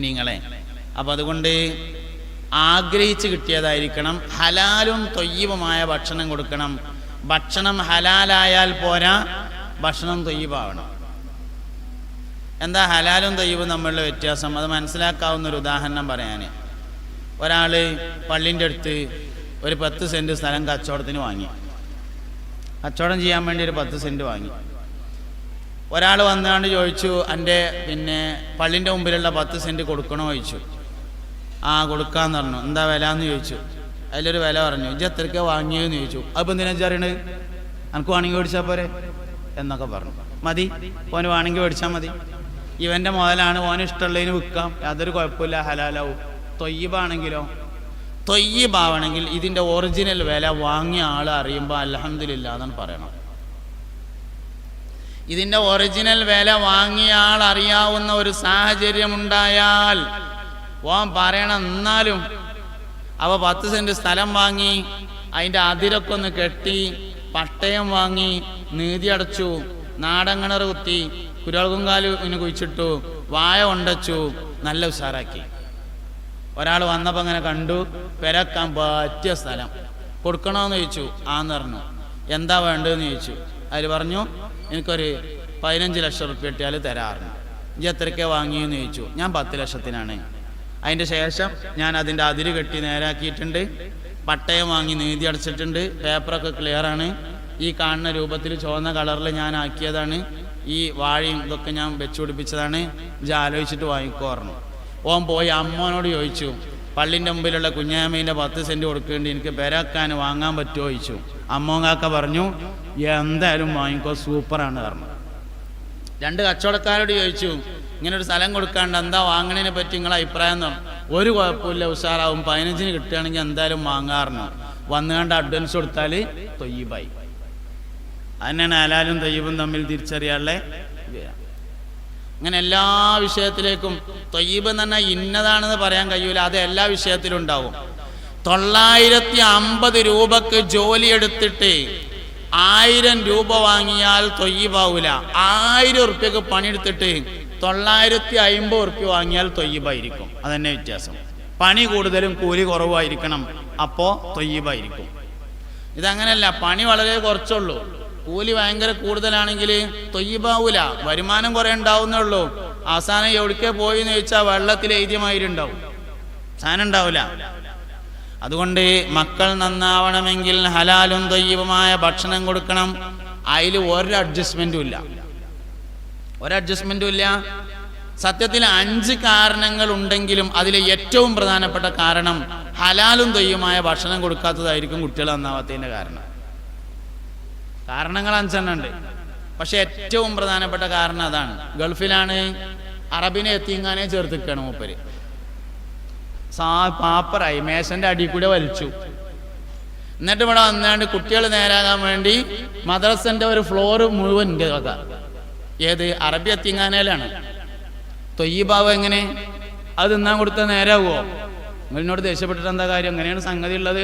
നിങ്ങളെ. അപ്പം അതുകൊണ്ട് ആഗ്രഹിച്ച് കിട്ടിയതായിരിക്കണം. ഹലാലും തൊയ്യിബുമായ ഭക്ഷണം കൊടുക്കണം. ഭക്ഷണം ഹലാലായാൽ പോരാ, ഭക്ഷണം തൊയ്യിബാവണം. എന്താ ഹലാലും തൊയ്യിബും തമ്മിലുള്ള വ്യത്യാസം? അത് മനസ്സിലാക്കാവുന്നൊരു ഉദാഹരണം പറയാൻ. ഒരാൾ പള്ളിൻ്റെ അടുത്ത് ഒരു 10 സെൻറ്റ് സ്ഥലം കച്ചവടത്തിന് വാങ്ങി. കച്ചവടം ചെയ്യാൻ വേണ്ടി ഒരു 10 സെൻറ്റ് വാങ്ങി. ഒരാൾ വന്നുകൊണ്ട് ചോദിച്ചു, എൻ്റെ പള്ളിൻ്റെ മുമ്പിലുള്ള 10 സെൻറ്റ് കൊടുക്കണോ ചോദിച്ചു. ആ കൊടുക്കാമെന്ന് പറഞ്ഞു. എന്താ വില എന്ന് ചോദിച്ചു. അതിലൊരു വില പറഞ്ഞു. ഇജ്ജ് എത്രയ്ക്ക് വാങ്ങിയെന്ന് ചോദിച്ചു. അപ്പം എന്തിനാ അറിയണത്? എനിക്ക് വേണമെങ്കിൽ മേടിച്ചാൽ പോരെ എന്നൊക്കെ പറഞ്ഞു. മതി, ഓന് വേണമെങ്കിൽ മേടിച്ചാൽ മതി, ഇവൻ്റെ മുതലാണ്, ഓന് ഇഷ്ടമുള്ളതിന് വിൽക്കാം, യാതൊരു കുഴപ്പമില്ല, ഹലാലാവും. തൊയ്യിബാണെങ്കിലോ, തൊയ്യിബാവണമെങ്കിൽ ഇതിൻ്റെ ഒറിജിനൽ വില വാങ്ങിയ ആൾ അറിയുമ്പോൾ അൽഹംദുലില്ലാ എന്നാണ് പറയണം. ഇതിൻ്റെ ഒറിജിനൽ വില വാങ്ങിയ ആൾ അറിയാവുന്ന ഒരു സാഹചര്യം ഉണ്ടായാൽ ഓൻ പറയണം. എന്നാലും അവ 10 സെൻറ്റ് സ്ഥലം വാങ്ങി, അതിൻ്റെ അതിരൊക്കെ ഒന്ന് കെട്ടി, പട്ടയം വാങ്ങി, നീതി അടച്ചു, നാടൻ കിണർ കുത്തി, കുരുളകുങ്കാല് കുഴിച്ചിട്ടു, വായ കൊണ്ടച്ചു, നല്ല ഉഷാറാക്കി. ഒരാൾ വന്നപ്പോൾ അങ്ങനെ കണ്ടു, പെരക്കാൻ പറ്റിയ സ്ഥലം കൊടുക്കണമെന്ന് ചോദിച്ചു. ആന്ന് പറഞ്ഞു. എന്താ വേണ്ടതെന്ന് ചോദിച്ചു. അതിൽ പറഞ്ഞു, എനിക്കൊരു 15 ലക്ഷം റുപ്യ കിട്ടിയാൽ തരാറുണ്ട്. ഇജ്ജ് എത്രയ്ക്ക് വാങ്ങിയെന്ന് ചോദിച്ചു. ഞാൻ 10 ലക്ഷത്തിനാണ്. അതിൻ്റെ ശേഷം ഞാൻ അതിൻ്റെ അതിര് കെട്ടി നേരാക്കിയിട്ടുണ്ട്, പട്ടയം വാങ്ങി നീതി അടച്ചിട്ടുണ്ട്, പേപ്പറൊക്കെ ക്ലിയറാണ്, ഈ കാണുന്ന രൂപത്തിൽ ചുവന്ന കളറിൽ ഞാൻ ആക്കിയതാണ്, ഈ വാഴയും ഇതൊക്കെ ഞാൻ വെച്ചു പിടിപ്പിച്ചതാണ്, ഇജ്ജ് ആലോചിച്ചിട്ട് വാങ്ങിക്കോ പറഞ്ഞു. ഓൻ പോയി അമ്മോനോട് ചോദിച്ചു, പള്ളിൻ്റെ മുമ്പിലുള്ള കുഞ്ഞാമ്മേൻ്റെ 10 സെൻറ്റ് കൊടുക്കേണ്ടി എനിക്ക് പെരക്കാൻ വാങ്ങാൻ പറ്റുമോ ചോദിച്ചു. അമ്മോങ്കാക്ക പറഞ്ഞു, എന്തായാലും വാങ്ങിക്കോ, സൂപ്പറാണ് പറഞ്ഞു. 2 കച്ചവടക്കാരോട് ചോദിച്ചു, ഇങ്ങനൊരു സ്ഥലം കൊടുക്കാണ്ട് എന്താ വാങ്ങണതിനെ പറ്റി നിങ്ങളെ അഭിപ്രായം എന്ന് പറഞ്ഞു. ഒരു കുഴപ്പമില്ല, ഉഷാറാവും, 15-ന് കിട്ടുകയാണെങ്കിൽ എന്തായാലും വാങ്ങാറുണ്ട്. വന്നുകൊണ്ട് അഡ്വാൻസ് കൊടുത്താൽ തൊയ്യിബായി. അതിനാണ് ഹലാലും തൊയ്യിബും തമ്മിൽ തിരിച്ചറിയാനുള്ള. അങ്ങനെ എല്ലാ വിഷയത്തിലേക്കും തൊയ്യിബ് എന്ന് പറഞ്ഞാൽ ഇന്നതാണെന്ന് പറയാൻ കഴിയൂല, അത് എല്ലാ വിഷയത്തിലും ഉണ്ടാവും. 950 രൂപക്ക് ജോലി എടുത്തിട്ട് 1000 രൂപ വാങ്ങിയാൽ തൊയ്യിബാവൂല. 1000 റുപ്യക്ക് പണിയെടുത്തിട്ട് 950 റുപ്യ വാങ്ങിയാൽ തൊയ്യിബായിരിക്കും. അതന്നെ വ്യത്യാസം. പണി കൂടുതലും കൂലി കുറവായിരിക്കണം, അപ്പോൾ തൊയ്യിബായിരിക്കും. ഇതങ്ങനെയല്ല, പണി വളരെ കുറച്ചുള്ളൂ, കൂലി ഭയങ്കര കൂടുതലാണെങ്കിൽ തൊയ്യിബാവൂല. വരുമാനം കുറേ ഉണ്ടാവുന്നേ ഉള്ളൂ. അവസാനം എവിടേക്കേ പോയി എന്ന് ചോദിച്ചാൽ വെള്ളത്തിൽ എഴുതിയമായിരുണ്ടാവും, സാധനം ഉണ്ടാവില്ല. അതുകൊണ്ട് മക്കൾ നന്നാവണമെങ്കിൽ ഹലാലും തൊയ്യിബുമായ ഭക്ഷണം കൊടുക്കണം. അതിൽ ഒരു അഡ്ജസ്റ്റ്മെന്റും ഇല്ല. സത്യത്തിൽ 5 കാരണങ്ങൾ ഉണ്ടെങ്കിലും അതിൽ ഏറ്റവും പ്രധാനപ്പെട്ട കാരണം ഹലാലും തൊയ്യിബുമായ ഭക്ഷണം കൊടുക്കാത്തതായിരിക്കും കുട്ടികൾ നന്നാവാത്തതിൻ്റെ കാരണം. കാരണങ്ങൾ 5 ഉണ്ട്, പക്ഷെ ഏറ്റവും പ്രധാനപ്പെട്ട കാരണം അതാണ്. ഗൾഫിലാണ്, അറബിനെ എത്തിങ്ങാനെ ചേർത്തിക്കാണ് മൂപ്പര്. പാപ്പറായി, മേശന്റെ അടി കൂടെ വലിച്ചു. എന്നിട്ട് ഇവിടെ വന്നാണ്ട് കുട്ടികൾ നേരാകാൻ വേണ്ടി മദ്രസന്റെ ഒരു ഫ്ലോർ മുഴുവൻ ഏത് അറബി എത്തിങ്ങാനയിലാണ്. തൊയ്യിബാവ് എങ്ങനെ? അത് തിന്നാൻ കൊടുത്താൽ നേരാകുമോ? നിങ്ങളിനോട് ദേഷ്യപ്പെട്ടിട്ട് എന്താ കാര്യം? അങ്ങനെയാണ് സംഗതി ഉള്ളത്.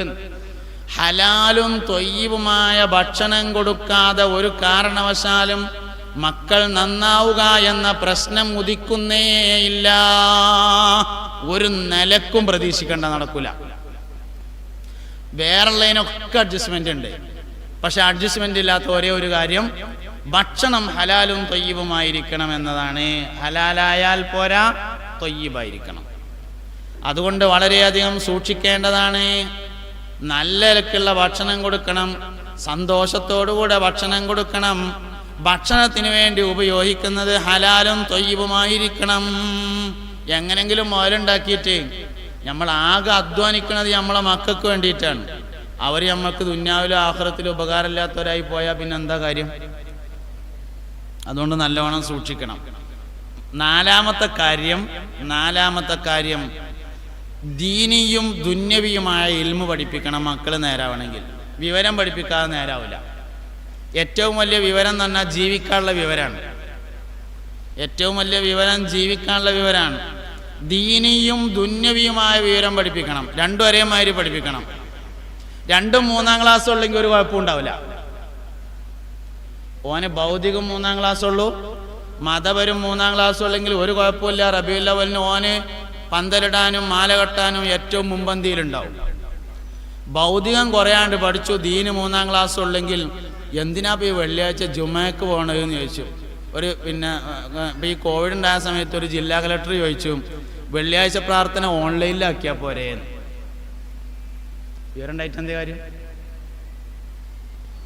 ഹലാലും തൊയ്യിബുമായ ഭക്ഷണം കൊടുക്കാതെ ഒരു കാരണവശാലും മക്കൾ നന്നാവുക എന്ന പ്രശ്നം ഉദിക്കുന്നേയില്ല. ഒരു നിലക്കും പ്രതീക്ഷിക്കേണ്ട, നടക്കൂല. വേറെയുള്ളതിനൊക്കെ അഡ്ജസ്റ്റ്മെന്റ് ഉണ്ട്, പക്ഷെ അഡ്ജസ്റ്റ്മെന്റ് ഇല്ലാത്ത ഒരേ ഒരു കാര്യം ഭക്ഷണം ഹലാലും തൊയ്യിബുമായിരിക്കണം എന്നതാണ്. ഹലാലായാൽ പോരാ, തൊയ്യിബായിരിക്കണം. അതുകൊണ്ട് വളരെയധികം സൂക്ഷിക്കേണ്ടതാണ്. നല്ല നിലക്കുള്ള ഭക്ഷണം കൊടുക്കണം, സന്തോഷത്തോടുകൂടെ ഭക്ഷണം കൊടുക്കണം. ഭക്ഷണത്തിന് വേണ്ടി ഉപയോഗിക്കുന്നത് ഹലാലും തൊയ്യിബുമായിരിക്കണം. എങ്ങനെങ്കിലും മുതലുണ്ടാക്കിയിട്ട് നമ്മൾ ആകെ അധ്വാനിക്കുന്നത് നമ്മളെ മക്കൾക്ക് വേണ്ടിയിട്ടാണ്. അവർ നമ്മൾക്ക് ദുന്യാവിലും ആഖിറത്തിലും ഉപകാരമില്ലാത്തവരായി പോയാൽ പിന്നെ എന്താ കാര്യം? അതുകൊണ്ട് നല്ലവണ്ണം സൂക്ഷിക്കണം. നാലാമത്തെ കാര്യം ദീനിയും ദുന്യവിയുമായ ഇൽമു പഠിപ്പിക്കണം. മക്കൾ നേരാവണമെങ്കിൽ വിവരം പഠിപ്പിക്കാതെ നേരാവില്ല. ഏറ്റവും വലിയ വിവരം എന്ന് പറഞ്ഞാൽ ജീവിക്കാനുള്ള വിവരമാണ്. ഏറ്റവും വലിയ വിവരം ജീവിക്കാനുള്ള വിവരമാണ്. ദീനിയും ദുന്യവിയുമായ വിവരം പഠിപ്പിക്കണം. 2 ഒരേമാതിരി പഠിപ്പിക്കണം. 2ഉം 3-ാം ക്ലാസ് ഉള്ളെങ്കിൽ ഒരു കുഴപ്പമുണ്ടാവില്ല. ഓന് ഭൗതികം 3-ാം ക്ലാസ് ഉള്ളൂ, മതപരം 3-ാം ക്ലാസ് ഉള്ളെങ്കിൽ ഒരു കുഴപ്പമില്ല. റബീഉൽ അവ്വലിന് ഓന് പന്തലിടാനും മാല കെട്ടാനും ഏറ്റവും മുമ്പന്തിയിലുണ്ടാവും. ഭൗതികം കുറയാണ്ട് പഠിച്ചു, ദീന് 3-ാം ക്ലാസ് ഉള്ളെങ്കിൽ എന്തിനാ ഇപ്പോൾ ഈ വെള്ളിയാഴ്ച ജുമയ്ക്ക് പോകണതെന്ന് ചോദിച്ചു. പിന്നെ ഇപ്പോൾ ഈ കോവിഡ് ഉണ്ടായ സമയത്ത് ഒരു ജില്ലാ കളക്ടർ ചോദിച്ചു, വെള്ളിയാഴ്ച പ്രാർത്ഥന ഓൺലൈനിലാക്കിയാൽ പോരേന്ന്. പേരുണ്ടായിട്ട് എന്താ കാര്യം?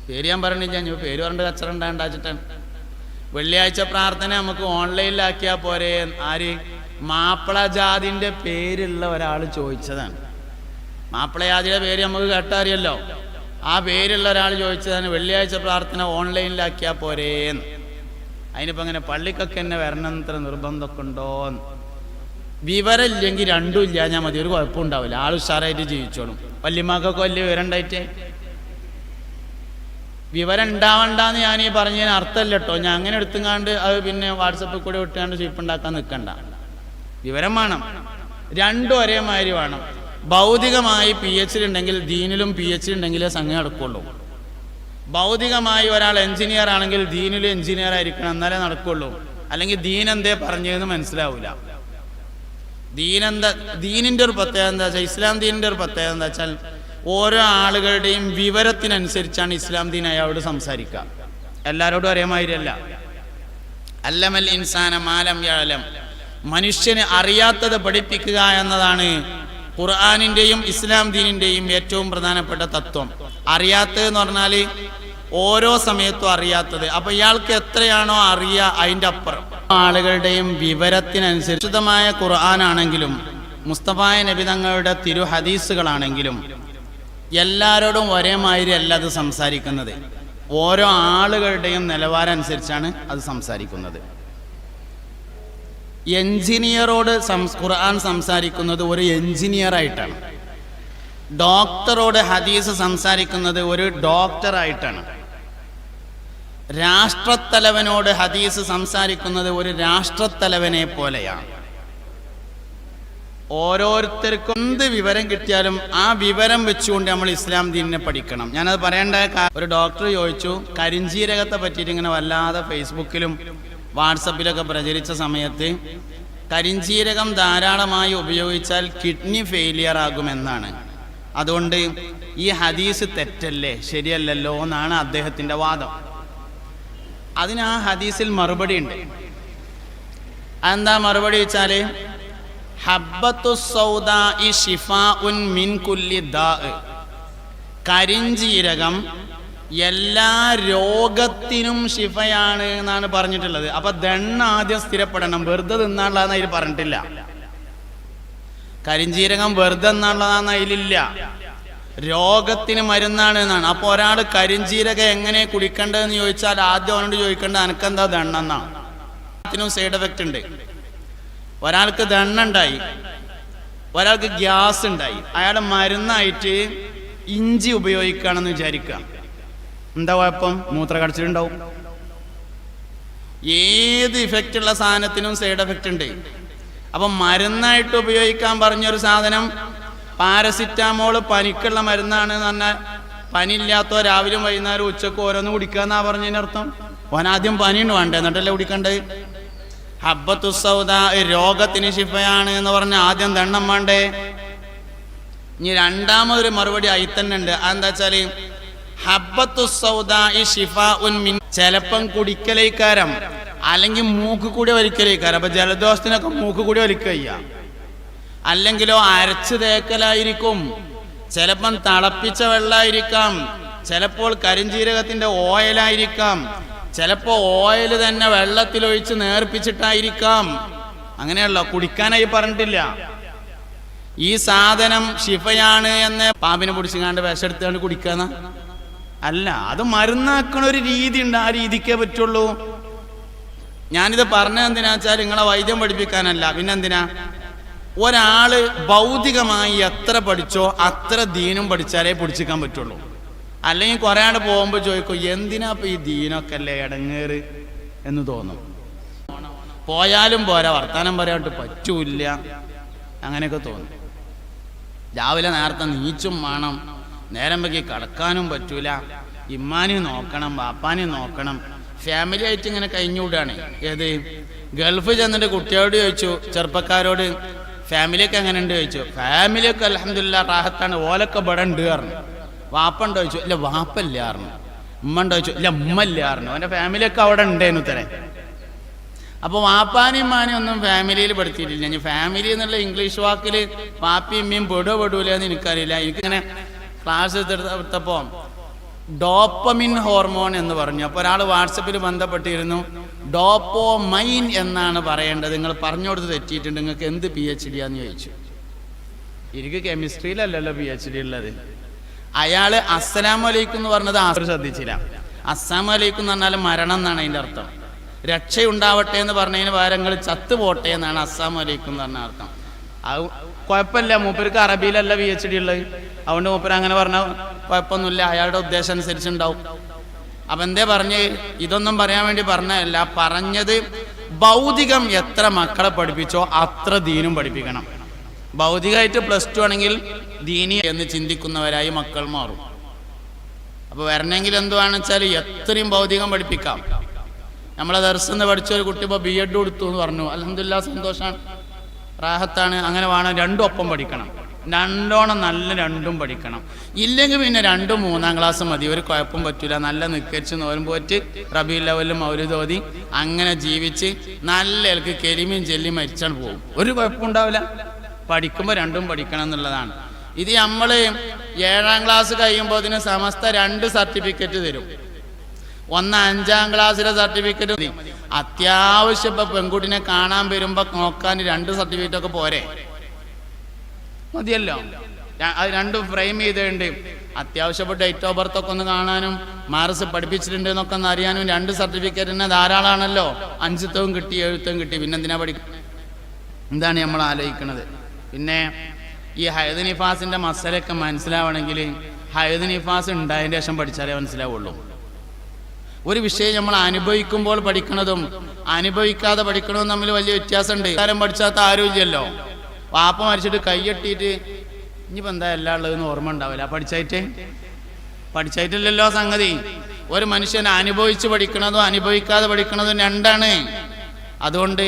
പേര് ഞാൻ പറഞ്ഞില്ല, ഞാൻ പേര് പറഞ്ഞിട്ട് കച്ചറ ഉണ്ടാച്ചിട്ടാണ്. വെള്ളിയാഴ്ച പ്രാർത്ഥന നമുക്ക് ഓൺലൈനിലാക്കിയാൽ പോരേ. ആര്? മാപ്പിള ജാതിൻ്റെ പേരുള്ള ഒരാൾ ചോദിച്ചതാണ്. മാപ്പിള ജാതിയുടെ പേര് നമുക്ക് കേട്ടറിയല്ലോ. ആ പേരുള്ള ഒരാൾ ചോദിച്ചതാണ് വെള്ളിയാഴ്ച പ്രാർത്ഥന ഓൺലൈനിലാക്കിയാൽ പോരേന്ന്. അതിനിപ്പോൾ അങ്ങനെ പള്ളിക്കൊക്കെ എന്നെ വരണമെന്നത്ര നിർബന്ധമൊക്കെ ഉണ്ടോന്ന്. വിവരമില്ലെങ്കിൽ രണ്ടും ഇല്ല ഞാൻ മതി, ഒരു കുഴപ്പമുണ്ടാവില്ല. ആൾ ഉഷാറായിട്ട് ജീവിച്ചോളും. വല്യമാക്കൊക്കെ വലിയ വിവരം ഉണ്ടായിട്ട് വിവരം ഉണ്ടാവണ്ടെന്ന് ഞാൻ ഈ പറഞ്ഞതിന് അർത്ഥമല്ല കേട്ടോ. ഞാൻ അങ്ങനെ എടുത്തുങ്ങാണ്ട് അത് പിന്നെ വാട്സപ്പിൽ കൂടെ വിട്ടുകൊണ്ട് സ്വീപ്പുണ്ടാക്കാൻ നിൽക്കണ്ട. വിവരം വേണം, രണ്ടും ഒരേമാതിരി വേണം. ഭൗതികമായി PhD ഉണ്ടെങ്കിൽ ദീനിലും PhD ഉണ്ടെങ്കിലേ സംഗതി നടക്കുള്ളൂ. ഭൗതികമായി ഒരാൾ എഞ്ചിനീയർ ആണെങ്കിൽ ദീനിലും എഞ്ചിനീയർ ആയിരിക്കണം, എന്നാലേ നടക്കുള്ളൂ. അല്ലെങ്കിൽ ദീൻ എന്തേ പറഞ്ഞതെന്ന് മനസ്സിലാവില്ല. ദീനിൻ്റെ ഒരു പ്രത്യേകത എന്താ വെച്ചാൽ, ഇസ്ലാം ദീനിൻ്റെ ഒരു പ്രത്യേകത എന്താ വെച്ചാൽ, ഓരോ ആളുകളുടെയും വിവരത്തിനനുസരിച്ചാണ് ഇസ്ലാം ദീൻ അയാളോട് സംസാരിക്കുക. എല്ലാവരോടും ഒരേമാതിരിയല്ല. അല്ലമൽ ഇൻസാന മാലം യഅലം, മനുഷ്യന് അറിയാത്തത് പഠിപ്പിക്കുക എന്നതാണ് ഖുർആനിൻ്റെയും ഇസ്ലാം ദീനിൻ്റെയും ഏറ്റവും പ്രധാനപ്പെട്ട തത്വം. അറിയാത്തതെന്ന് പറഞ്ഞാൽ ഓരോ സമയത്തും അറിയാത്തത്. അപ്പൊ ഇയാൾക്ക് എത്രയാണോ അറിയുക അതിൻ്റെ അപ്പുറം. ആളുകളുടെയും വിവരത്തിനനുസരിതമായ ഖുർആനാണെങ്കിലും മുസ്തഫായ നബി തങ്ങളുടെ തിരു ഹദീസുകളാണെങ്കിലും എല്ലാവരോടും ഒരേമാതിരി അല്ല അത് സംസാരിക്കുന്നത്. ഓരോ ആളുകളുടെയും നിലവാരം അനുസരിച്ചാണ് അത് സംസാരിക്കുന്നത്. എഞ്ചിനീയറോട് ഖുർആൻ സംസാരിക്കുന്നത് ഒരു എഞ്ചിനീയറായിട്ടാണ്. ഡോക്ടറോട് ഹദീസ് സംസാരിക്കുന്നത് ഒരു ഡോക്ടറായിട്ടാണ്. രാഷ്ട്രത്തലവനോട് ഹദീസ് സംസാരിക്കുന്നത് ഒരു രാഷ്ട്രത്തലവനെ പോലെയാണ്. ഓരോരുത്തർക്കും എന്ത് വിവരം കിട്ടിയാലും ആ വിവരം വെച്ചുകൊണ്ട് നമ്മൾ ഇസ്ലാം ദീനിനെ പഠിക്കണം. ഞാനത് പറയേണ്ട ഒരു ഡോക്ടർ ചോദിച്ചു, കരിഞ്ജീരകത്തെ പറ്റിയിട്ട് ഇങ്ങനെ വല്ലാതെ ഫേസ്ബുക്കിലും വാട്സപ്പിലൊക്കെ പ്രചരിച്ച സമയത്ത് കരിഞ്ജീരകം ധാരാളമായി ഉപയോഗിച്ചാൽ കിഡ്നി ഫെയിലിയർ ആകുമെന്നാണ്. അതുകൊണ്ട് ഈ ഹദീസ് തെറ്റല്ലേ, ശരിയല്ലല്ലോ എന്നാണ് അദ്ദേഹത്തിൻ്റെ വാദം. അതിന് ആ ഹദീസിൽ മറുപടി ഉണ്ട്. എന്താ മറുപടി വെച്ചാൽ, ഹബ്ബത്തു സൗദാഇ ശിഫാഉൻ മിൻ കുല്ലി ദാ, കരിഞ്ജീരകം എല്ലാ രോഗത്തിനും ശിഫയാണ് എന്നാണ് പറഞ്ഞിട്ടുള്ളത്. അപ്പൊ ദണ്ണ ആദ്യം സ്ഥിരപ്പെടണം, വെറുതെ തിന്നാനുള്ളതെന്ന് അതിൽ പറഞ്ഞിട്ടില്ല. കരിഞ്ജീരകം വെറുതെ എന്നുള്ളതാന്ന് അതിലില്ല, രോഗത്തിന് മരുന്നാണ് എന്നാണ്. അപ്പോൾ ഒരാൾ കരിഞ്ജീരകം എങ്ങനെ കുടിക്കേണ്ടതെന്ന് ചോദിച്ചാൽ ആദ്യം അവനോട് ചോദിക്കേണ്ടത് അനക്കെന്താ ദണ്ണെന്നാണ്. ത്തിനും സൈഡ് എഫക്റ്റ് ഉണ്ട്. ഒരാൾക്ക് ദണ്ണുണ്ടായി, ഒരാൾക്ക് ഗ്യാസ് ഉണ്ടായി, അയാൾ മരുന്നായിട്ട് ഇഞ്ചി ഉപയോഗിക്കുകയാണെന്ന് വിചാരിക്കുക. എന്താ കുഴപ്പം? മൂത്രക്കടച്ചിലുണ്ടാവും. ഏത് ഇഫക്റ്റ് ഉള്ള സാധനത്തിനും സൈഡ് എഫക്റ്റ് ഉണ്ട്. അപ്പം മരുന്നായിട്ട് ഉപയോഗിക്കാൻ പറഞ്ഞൊരു സാധനം പാരസിറ്റാമോള് പനിക്കുള്ള മരുന്നാണ് എന്ന് പറഞ്ഞാൽ, പനിയില്ലാത്തോ രാവിലെയും വൈകുന്നേരം ഉച്ചക്ക് ഓരോന്ന് കുടിക്കുക എന്നാ പറഞ്ഞതിനർത്ഥം. ഓനാദ്യം പനിയുണ്ട് വേണ്ടേ, എന്നിട്ടല്ലേ കുടിക്കണ്ടേ? ഹബ്ബത്തു സൗദാ രോഗത്തിന് ശിഫയാണ് എന്ന് പറഞ്ഞാൽ ആദ്യം ദണ്ണം വേണ്ടേ? ഇനി രണ്ടാമതൊരു മറുപടി ആയി തന്നെ ഉണ്ട്. അതെന്താ വെച്ചാല്, ഹബ്ബത്തു സൗദാഇ ശിഫാഉൻ മിൻ, ചിലപ്പം കുടിക്കലേക്കാരം അല്ലെങ്കിൽ മൂക്ക് കൂടി വലിക്കലേക്കാരം. അപ്പൊ ജലദോഷത്തിനൊക്കെ മൂക്ക് കൂടി വലിക്കുക. അല്ലെങ്കിലോ അരച്ചു തേക്കലായിരിക്കും, ചിലപ്പം തിളപ്പിച്ച വെള്ളമായിരിക്കാം, ചിലപ്പോൾ കരിഞ്ജീരകത്തിന്റെ ഓയിലായിരിക്കാം, ചിലപ്പോ ഓയിൽ തന്നെ വെള്ളത്തിലൊഴിച്ച് നേർപ്പിച്ചിട്ടായിരിക്കാം. അങ്ങനെയല്ലോ, കുടിക്കാനായി പറഞ്ഞിട്ടില്ല. ഈ സാധനം ശിഫയാണ് എന്ന് പാമ്പിനെ പിടിച്ചുകാണ്ട് വിഷെടുത്തുകൊണ്ട് കുടിക്കാന്ന അല്ല, അത് മരുന്നാക്കണ ഒരു രീതി ഉണ്ട്, ആ രീതിക്കേ പറ്റുള്ളൂ. ഞാനിത് പറഞ്ഞത് എന്തിനാ വെച്ചാൽ നിങ്ങളെ വൈദ്യം പഠിപ്പിക്കാനല്ല, പിന്നെന്തിനാ? ഒരാള് ഭൗതികമായി എത്ര പഠിച്ചോ അത്ര ദീനും പഠിച്ചാലേ പിടിച്ചിക്കാൻ പറ്റുള്ളൂ. അല്ലെങ്കിൽ കുറെ ആൾ പോകുമ്പോൾ ചോദിക്കും, എന്തിനാ ഇപ്പൊ ഈ ദീനൊക്കെ അല്ലേ ഇടങ്ങേറ് എന്ന് തോന്നും. പോയാലും പോരാ, വർത്താനം പറയാണ്ട് പറ്റൂല്ല, അങ്ങനെയൊക്കെ തോന്നും. രാവിലെ നേരത്തെ നീച്ചും വേണം, നേരം വൈകി കിടക്കാനും പറ്റൂല, ഇമ്മാനെയും നോക്കണം, ബാപ്പാനെയും നോക്കണം, ഫാമിലി ആയിട്ട് ഇങ്ങനെ കഴിഞ്ഞുകൂടാണ്. ഏത് ഗൾഫ് ചെന്നിട്ട് കുട്ടിയോട് ചോദിച്ചു, ചെറുപ്പക്കാരോട്, ഫാമിലിയൊക്കെ എങ്ങനെ ഉണ്ട് ചോദിച്ചു. ഫാമിലിയൊക്കെ അൽഹംദുലില്ലാ റാഹത്താണ്, ഓലൊക്കെ ഇവിടെ ഉണ്ട് പറഞ്ഞു. വാപ്പ ഉണ്ടോ ചോദിച്ചു. ഇല്ല വാപ്പല്ല പറഞ്ഞു. ഉമ്മ ഉണ്ടോ ചോദിച്ചു. ഇല്ല ഉമ്മ ഇല്ല പറഞ്ഞു. അവൻ്റെ ഫാമിലിയൊക്കെ അവിടെ ഉണ്ടേനു തരേ. അപ്പോൾ വാപ്പാനെയും മാനെയും ഒന്നും ഫാമിലിയിൽ പെടുത്തിയിട്ടില്ല. ഞാൻ ഫാമിലി എന്നുള്ള ഇംഗ്ലീഷ് വാക്കിൽ വാപ്പയും ഉമ്മയും പെടുവില്ല എന്ന് എനിക്കറിയില്ല. എനിക്കിങ്ങനെ ക്ലാസ് എടുത്തപ്പോൾ ഡോപ്പമിൻ ഹോർമോൺ എന്ന് പറഞ്ഞു. അപ്പോൾ ഒരാൾ വാട്സപ്പിൽ ബന്ധപ്പെട്ടിരുന്നു. ഡോപ്പോമൈൻ എന്നാണ് പറയേണ്ടത്, നിങ്ങൾ പറഞ്ഞു കൊടുത്ത് തെറ്റിയിട്ടുണ്ട്, നിങ്ങൾക്ക് എന്ത് PhD ആന്ന് ചോദിച്ചു. എനിക്ക് കെമിസ്ട്രിയിലല്ലല്ലോ PhD ഉള്ളത്. അയാൾ അസ്സലാമു അലൈക്കും എന്ന് പറഞ്ഞത് ശ്രദ്ധിച്ചില്ല. അസ്സലാമു അലൈക്കും എന്ന് പറഞ്ഞാൽ മരണം എന്നാണ് അതിൻ്റെ അർത്ഥം. രക്ഷയുണ്ടാവട്ടെ എന്ന് പറഞ്ഞതിന് പകരം നിങ്ങൾ ചത്തുപോട്ടെ എന്നാണ് അസ്സലാമു അലൈക്കും എന്ന് പറഞ്ഞ അർത്ഥം. അത് കുഴപ്പമില്ല, മൂപ്പർക്ക് അറബിയിലല്ല PhD ഉള്ളത്, അതുകൊണ്ട് മൂപ്പര് അങ്ങനെ പറഞ്ഞാൽ കുഴപ്പമൊന്നുമില്ല, അയാളുടെ ഉദ്ദേശം അനുസരിച്ചുണ്ടാവും. അപ്പം എന്തേ പറഞ്ഞ് ഇതൊന്നും പറയാൻ വേണ്ടി പറഞ്ഞതല്ല, പറഞ്ഞത് ഭൗതികം എത്ര മക്കളെ പഠിപ്പിച്ചോ അത്ര ദീനും പഠിപ്പിക്കണം. ഭൗതികമായിട്ട് +2 ആണെങ്കിൽ ദീനി എന്ന് ചിന്തിക്കുന്നവരായി മക്കൾ മാറും. അപ്പോൾ വരണമെങ്കിൽ എന്തുവാണെന്ന് വെച്ചാൽ എത്രയും ഭൗതികം പഠിപ്പിക്കാം. നമ്മളെ ദർശനം പഠിച്ച ഒരു കുട്ടി ഇപ്പോൾ B.Ed കൊടുത്തു എന്ന് പറഞ്ഞു. അൽഹംദുലില്ലാ സന്തോഷമാണ്, റാഹത്താണ്. അങ്ങനെ വേണം, രണ്ടും ഒപ്പം പഠിക്കണം, രണ്ടോണം നല്ല രണ്ടും പഠിക്കണം. ഇല്ലെങ്കിൽ പിന്നെ 2, 3-ാം ക്ലാസ് മതി, ഒരു കുഴപ്പം പറ്റില്ല. നല്ല നിക്കരിച്ച് നോരുമ്പോൾ പോയിട്ട് റബീഉൽ അവ്വലും മൗലിദ് ഓതി അങ്ങനെ ജീവിച്ച് നല്ല ആൾക്ക് കെലിമയും ചെല്ലി മരിച്ചാൽ പോകും, ഒരു കുഴപ്പമുണ്ടാവില്ല. പഠിക്കുമ്പോൾ രണ്ടും പഠിക്കണം എന്നുള്ളതാണ്. ഇത് നമ്മൾ 7-ാം ക്ലാസ് കഴിയുമ്പോൾ അതിന് സമസ്ത 2 സർട്ടിഫിക്കറ്റ് തരും. ഒന്ന് 5-ാം ക്ലാസ്സിലെ സർട്ടിഫിക്കറ്റ് മതി. അത്യാവശ്യം ഇപ്പം പെൺകുട്ടിനെ കാണാൻ വരുമ്പോൾ നോക്കാൻ 2 സർട്ടിഫിക്കറ്റൊക്കെ പോരെ, മതിയല്ലോ. അത് 2 ഫ്രെയിം ചെയ്തിട്ടുണ്ട്. അത്യാവശ്യം ഡേറ്റ് ഓഫ് ബർത്ത് ഒക്കെ ഒന്ന് കാണാനും മാർക്സ് പഠിപ്പിച്ചിട്ടുണ്ട് എന്നൊക്കെ ഒന്ന് അറിയാനും 2 സർട്ടിഫിക്കറ്റ് തന്നെ ധാരാളമാണല്ലോ. 5ത്തവും കിട്ടി 7ത്തവും കിട്ടി, പിന്നെ എന്തിനാ പഠിക്കും? എന്താണ് നമ്മൾ ആലോചിക്കുന്നത്? പിന്നെ ഈ ഹൈദ് നിഫാസിൻ്റെ മസലയൊക്കെ മനസ്സിലാവണമെങ്കിൽ ഹൈദ് നിഫാസ് ഉണ്ടായതിന് ശേഷം പഠിച്ചാലേ മനസ്സിലാവുള്ളൂ. ഒരു വിഷയം നമ്മൾ അനുഭവിക്കുമ്പോൾ പഠിക്കണതും അനുഭവിക്കാതെ പഠിക്കണതും തമ്മിൽ വലിയ വ്യത്യാസമുണ്ട്. കാര്യം പഠിച്ചാത്ത ആരോഗ്യമല്ലോ. വാപ്പ മരിച്ചിട്ട് കൈയ്യെട്ടിയിട്ട് ഇനിയിപ്പോൾ എന്താ എല്ലാം ഉള്ളതെന്ന് ഓർമ്മ ഉണ്ടാവില്ല. പഠിച്ചായിട്ടില്ലല്ലോ സംഗതി. ഒരു മനുഷ്യൻ അനുഭവിച്ച് പഠിക്കണതും അനുഭവിക്കാതെ പഠിക്കണതും 2ആണ്. അതുകൊണ്ട്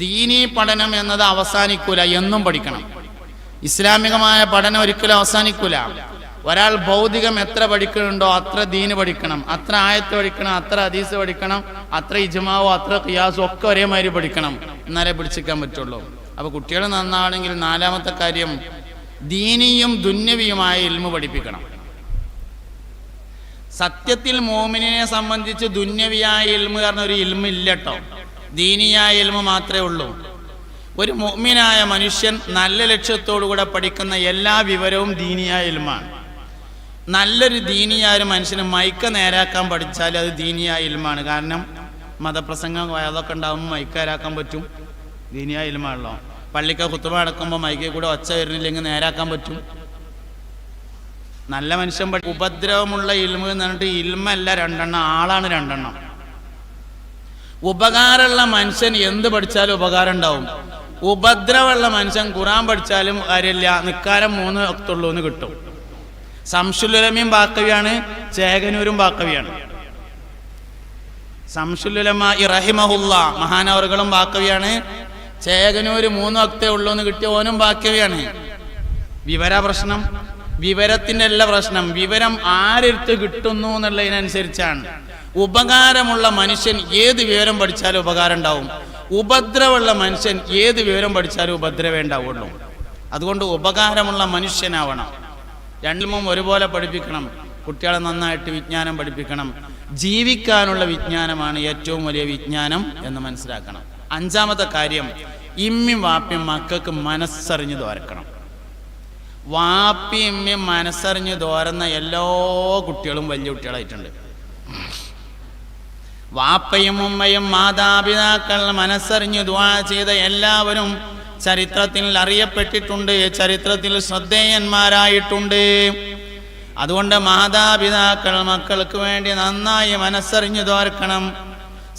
ദീനീ പഠനം എന്നത് അവസാനിക്കൂല, എന്നും പഠിക്കണം. ഇസ്ലാമികമായ പഠനം ഒരിക്കലും അവസാനിക്കൂല. ഒരാൾ ഭൗതികം എത്ര പഠിക്കുന്നുണ്ടോ അത്ര ദീന് പഠിക്കണം, അത്ര ആയത്ത് പഠിക്കണം, അത്ര ഹദീസ് പഠിക്കണം, അത്ര ഇജ്മാവോ അത്ര ഖിയാസോ ഒക്കെ ഒരേമാതിരി പഠിക്കണം, എന്നാലേ പിടിച്ചിക്കാൻ പറ്റുള്ളൂ. അപ്പോൾ കുട്ടികൾ നന്നാണെങ്കിൽ 4-ാമത്തെ കാര്യം ദീനിയും ദുന്യവിയുമായ ഇൽമു പഠിപ്പിക്കണം. സത്യത്തിൽ മോമിനെ സംബന്ധിച്ച് ദുന്യവിയായ ഇൽമു കാരണം ഒരു ഇൽമു ഇല്ല കേട്ടോ, ദീനിയായ ഇൽമു മാത്രമേ ഉള്ളൂ. ഒരു മുഅ്മിനായ മനുഷ്യൻ നല്ല ലക്ഷ്യത്തോടുകൂടെ പഠിക്കുന്ന എല്ലാ വിവരവും ദീനിയായ ഇൽമാണ്. നല്ലൊരു ദീനിയായ ഒരു മനുഷ്യന് മൈക്ക നേരാക്കാൻ പഠിച്ചാൽ അത് ദീനിയായ ഇൽമാണ്. കാരണം മതപ്രസംഗം അതൊക്കെ ഉണ്ടാകുമ്പോൾ മൈക്ക നേരാക്കാൻ പറ്റും, ദീനിയായ ഇൽമാണല്ലോ. പള്ളിക്ക് ഖുത്ബ നടക്കുമ്പോൾ മൈക്കിൽ കൂടെ ഒച്ച വരുന്നില്ലെങ്കിൽ നേരാക്കാൻ പറ്റും. നല്ല മനുഷ്യൻ ഉപദ്രവമുള്ള ഇൽമ് എന്ന് പറഞ്ഞിട്ട് ഇൽമല്ല 2 ആളാണ് 2. ഉപകാരമുള്ള മനുഷ്യൻ എന്ത് പഠിച്ചാലും ഉപകാരം ഉണ്ടാവും. ഉപദ്രവമുള്ള മനുഷ്യൻ ഖുർആൻ പഠിച്ചാലും കാര്യമില്ല, നിക്കാരം 3 വക്തുള്ളൂ എന്ന് കിട്ടും. ശംസുലുലമയും ബാക്കവിയാണ്, ചേകനൂരും ബാക്കവിയാണ്. ശംസുലുലമ റഹിമഹുല്ലാ മഹാനവറുകളും ബാക്കവിയാണ്, ചേകനൂര് 3 വക്തേ ഉള്ളൂ എന്ന് കിട്ടിയ ഓനും ബാക്കവിയാണ്. വിവര പ്രശ്നം, വിവരത്തിൻ്റെ അല്ല പ്രശ്നം, വിവരം ആരെടുത്ത് കിട്ടുന്നു എന്നുള്ളതിനനുസരിച്ചാണ്. ഉപകാരമുള്ള മനുഷ്യൻ ഏത് വിവരം പഠിച്ചാലും ഉപകാരം ഉണ്ടാവും, ഉപദ്രവമുള്ള മനുഷ്യൻ ഏത് വിവരം പഠിച്ചാലും ഉപദ്രവേ ഉണ്ടാവുള്ളൂ. അതുകൊണ്ട് ഉപകാരമുള്ള മനുഷ്യനാവണം. 2 ഒരുപോലെ പഠിപ്പിക്കണം. കുട്ടികളെ നന്നായിട്ട് വിജ്ഞാനം പഠിപ്പിക്കണം. ജീവിക്കാനുള്ള വിജ്ഞാനമാണ് ഏറ്റവും വലിയ വിജ്ഞാനം എന്ന് മനസ്സിലാക്കണം. 5-ാമത്തെ കാര്യം ഇമ്മിയും വാപ്പിയും മക്കൾക്ക് മനസ്സറിഞ്ഞ് ദോരക്കണം. വാപ്പിയും ഇമ്മിയും മനസ്സറിഞ്ഞ് ദോരുന്ന എല്ലാ കുട്ടികളും വലിയ കുട്ടികളായിട്ടുണ്ട്. വാപ്പയും ഉമ്മയും മാതാപിതാക്കൾ മനസ്സറിഞ്ഞ് ദുആ ചെയ്ത എല്ലാവരും ചരിത്രത്തിൽ അറിയപ്പെട്ടിട്ടുണ്ട്, ചരിത്രത്തിൽ ശ്രദ്ധേയന്മാരായിട്ടുണ്ട്. അതുകൊണ്ട് മാതാപിതാക്കൾ മക്കൾക്ക് വേണ്ടി നന്നായി മനസ്സറിഞ്ഞു ദോർക്കണം.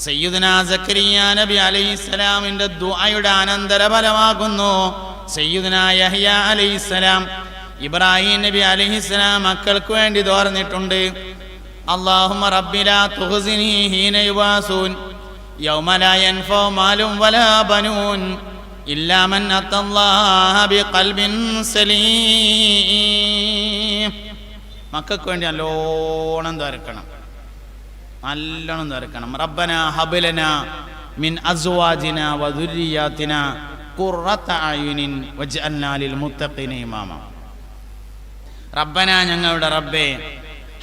സയ്യിദുനാ സക്കരിയ നബി അലൈഹിസ്സലാമിന്റെ ദുആയുടെ അനന്തരഫലമാകുന്നു സയ്യിദുനാ യഹ്യ അലൈഹിസ്സലാം. ഇബ്രാഹിം നബി അലൈഹിസ്സലാം മക്കൾക്ക് വേണ്ടി ദോർന്നിട്ടുണ്ട്. അല്ലാഹുമ്മ റബ്ബി ലാ തുഖ്സിനി ഹീന യുബാസൂൻ യൗമ ലാ യൻഫഉ മാലും വലാ ബനൂൻ ഇല്ലാ മൻ അത്തല്ലാഹ ബിഖൽബിൻ സലീം. മക്കൾക്ക് വേണ്ടി നല്ലോണം ദ്വാരക്കണം, നല്ലോണം ദ്വാരക്കണം. റബ്ബനാ ഹബ് ലനാ മിൻ അസ്വാജിനാ വദുരിയാതിനാ ഖുർറത അയുനിൻ വജ്അൽനാ ലിൽ മുത്തഖീന ഇമാമ. റബ്ബനാ, ഞങ്ങളുടെ റബ്ബേ,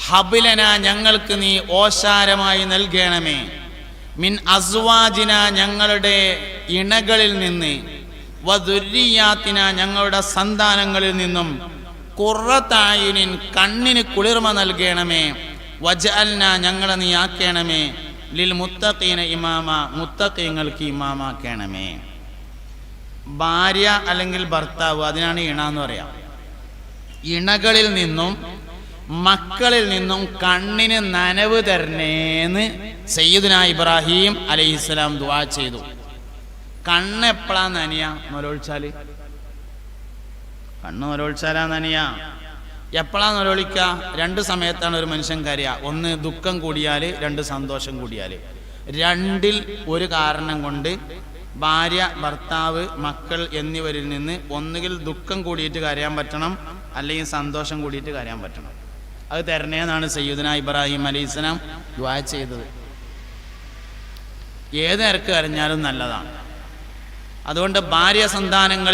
ഹബ് ലനാ, ഞങ്ങൾക്ക് നീ ഓശാരമായി നൽകണമേ, മിൻ അസ്വാജിന, ഞങ്ങളുടെ ഇണകളിൽ നിന്ന്, വദുരിയാതിന, ഞങ്ങളുടെ സന്താനങ്ങളിൽ നിന്നും, ഖുർറത അയുനിൻ, കണ്ണിന് കുളിർമ നൽകണമേ, വജ്അൽനാ, ഞങ്ങളെ നീ ആക്കണമേ, ലിൽ മുത്തഖീന ഇമാമ, മുത്തഖീങ്ങൾക്ക് ഇമാമാക്കണമേ. ഭാര്യ അല്ലെങ്കിൽ ഭർത്താവ്, അതിനാണ് ഇണ എന്ന് പറയാം. ഇണകളിൽ നിന്നും മക്കളിൽ നിന്നും കണ്ണിന് നനവ് തരണേന്ന് സയ്യിദുനാ ഇബ്രാഹിം അലൈഹിസ്സലാം ദുആ ചെയ്തു. കണ്ണ് എപ്പോഴാ നനിയ? നൊലൊഴിച്ചാല്. കണ്ണ് നൊലൊഴിച്ചാലാ നനിയ. എപ്പോഴാ നൊലൊളിക്ക? രണ്ട് സമയത്താണ് ഒരു മനുഷ്യൻ കരയുക. ഒന്ന് ദുഃഖം കൂടിയാൽ, രണ്ട് സന്തോഷം കൂടിയാൽ. രണ്ടിൽ ഒരു കാരണം കൊണ്ട് ഭാര്യ, ഭർത്താവ്, മക്കൾ എന്നിവരിൽ നിന്ന് ഒന്നുകിൽ ദുഃഖം കൂടിയിട്ട് കരയാൻ പറ്റണം, അല്ലെങ്കിൽ സന്തോഷം കൂടിയിട്ട് കരയാൻ പറ്റണം. അത് തരണേന്നാണ് സയ്യിദുനാ ഇബ്രാഹിം അലൈഹിസ്സലാം ദുആ ചെയ്തത്. ഏത് നിരക്ക് കരഞ്ഞാലും നല്ലതാണ്. അതുകൊണ്ട് ഭാര്യ സന്താനങ്ങൾ